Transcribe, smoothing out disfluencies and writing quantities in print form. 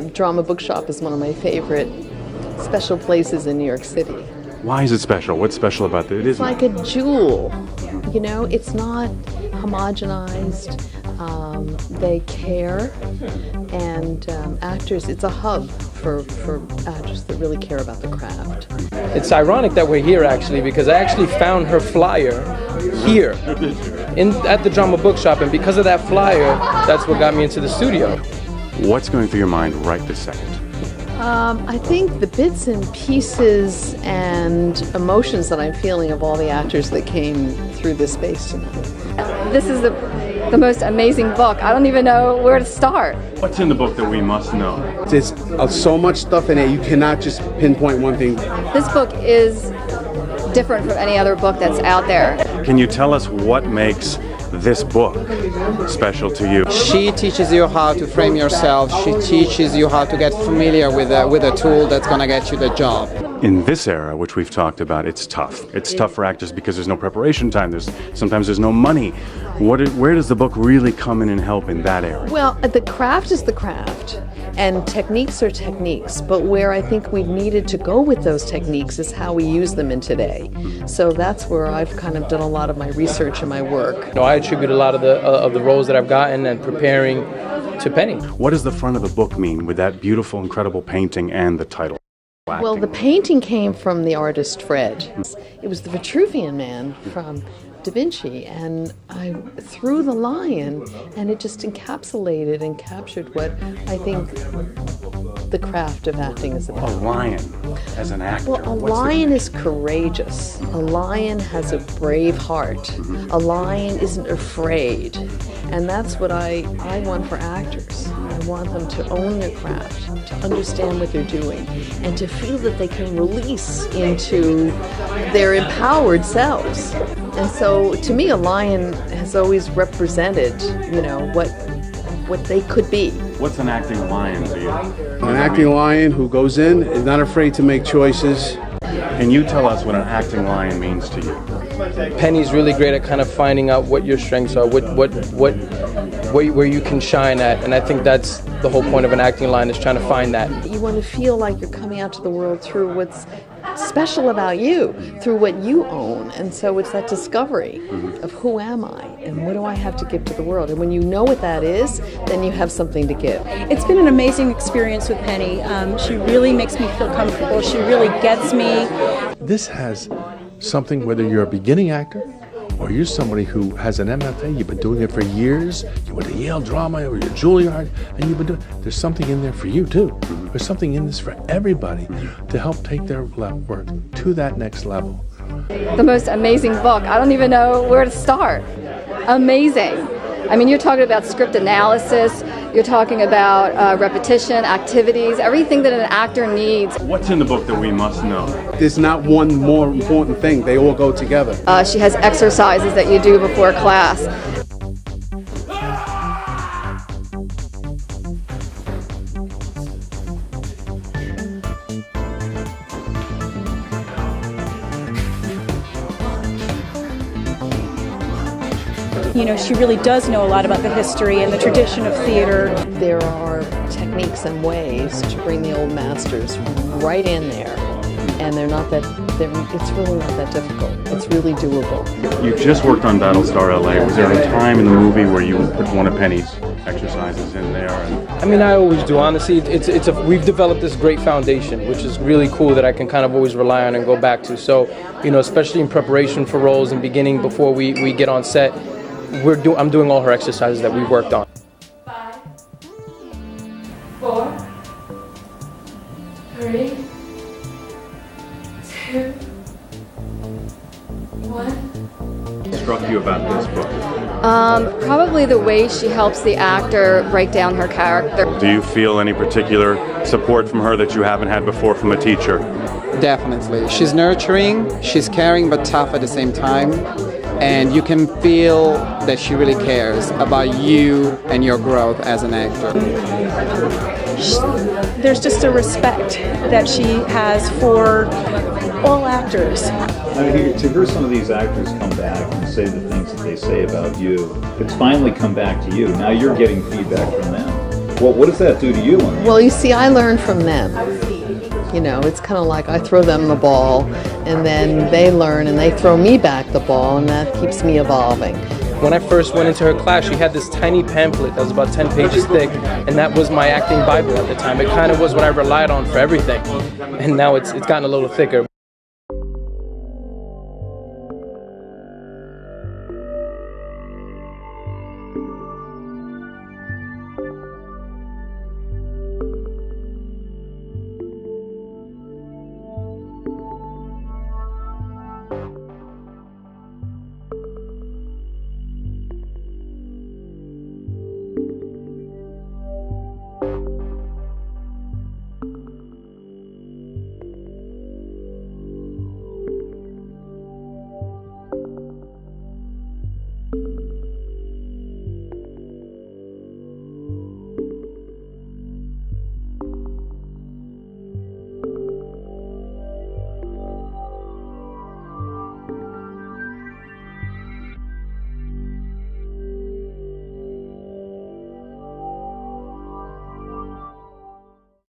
the Drama Bookshop is one of my favorite special places in New York City. Why is it special? What's special about it? It's like a jewel, you know, it's not homogenized. They care, and actors, it's a hub for actors that really care about the craft. It's ironic that we're here actually, because I actually found her flyer here at the Drama Bookshop, and because of that flyer, that's what got me into the studio. What's going through your mind right this second? I think the bits and pieces and emotions that I'm feeling of all the actors that came through this space tonight. This is the most amazing book. I don't even know where to start. What's in the book that we must know? There's so much stuff in it, you cannot just pinpoint one thing. This book is different from any other book that's out there. Can you tell us what makes this book special to you? She teaches you how to frame yourself. She teaches you how to get familiar with a tool that's going to get you the job. In this era, which we've talked about, it's tough. It's tough for actors because there's no preparation time. Sometimes there's no money. Where does the book really come in and help in that area? Well, the craft is the craft, and techniques are techniques, but where I think we've needed to go with those techniques is how we use them in today. So that's where I've kind of done a lot of my research and my work. You know, I attribute a lot of the roles that I've gotten and preparing to Penny. What does the front of the book mean with that beautiful, incredible painting and the title? Well, the painting came from the artist Fred. It was the Vitruvian Man from Da Vinci, and I threw the lion, and it just encapsulated and captured what I think the craft of acting is about. A lion as an actor. Well, a lion is courageous. A lion has a brave heart. A lion isn't afraid. And that's what I want for actors. I want them to own their craft, to understand what they're doing, and to feel that they can release into their empowered selves. And so, to me, a lion has always represented, you know, what they could be. What's an acting lion to you? An acting lion who goes in is not afraid to make choices. Can you tell us what an acting lion means to you? Penny's really great at kind of finding out what your strengths are, where you can shine at, and I think that's the whole point of an acting line, is trying to find that. You want to feel like you're coming out to the world through what's special about you, through what you own, and so it's that discovery of who am I and what do I have to give to the world, and when you know what that is, then you have something to give. It's been an amazing experience with Penny. She really makes me feel comfortable. She really gets me. This has something, whether you're a beginning actor or you're somebody who has an MFA, you've been doing it for years, you went to Yale Drama or you're Juilliard, and you've been doing, there's something in there for you too. There's something in this for everybody to help take their work to that next level. The most amazing book. I don't even know where to start. Amazing. I mean, you're talking about script analysis, you're talking about repetition, activities, everything that an actor needs. What's in the book that we must know? There's not one more important thing. They all go together. She has exercises that you do before class. You know, she really does know a lot about the history and the tradition of theater. There are techniques and ways to bring the old masters right in there, and it's really not that difficult. It's really doable. You just worked on Battlestar LA. Was there a time in the movie where you put one of Penny's exercises in there? I mean, I always do. Honestly, we've developed this great foundation, which is really cool, that I can kind of always rely on and go back to. So, you know, especially in preparation for roles and beginning before we get on set, I'm doing all her exercises that we worked on. 5, 4, 3, 2, 1. What struck you about this book? Probably the way she helps the actor break down her character. Do you feel any particular support from her that you haven't had before from a teacher? Definitely. She's nurturing, she's caring but tough at the same time. And you can feel that she really cares about you and your growth as an actor. There's just a respect that she has for all actors. I mean, to hear some of these actors come back and say the things that they say about you, it's finally come back to you. Now you're getting feedback from them. what does that do to you? Well, you see, I learn from them. You know, it's kind of like I throw them the ball, and then they learn and they throw me back the ball, and that keeps me evolving. When I first went into her class, she had this tiny pamphlet that was about 10 pages thick, and that was my acting Bible at the time. It kind of was what I relied on for everything, and now it's gotten a little thicker.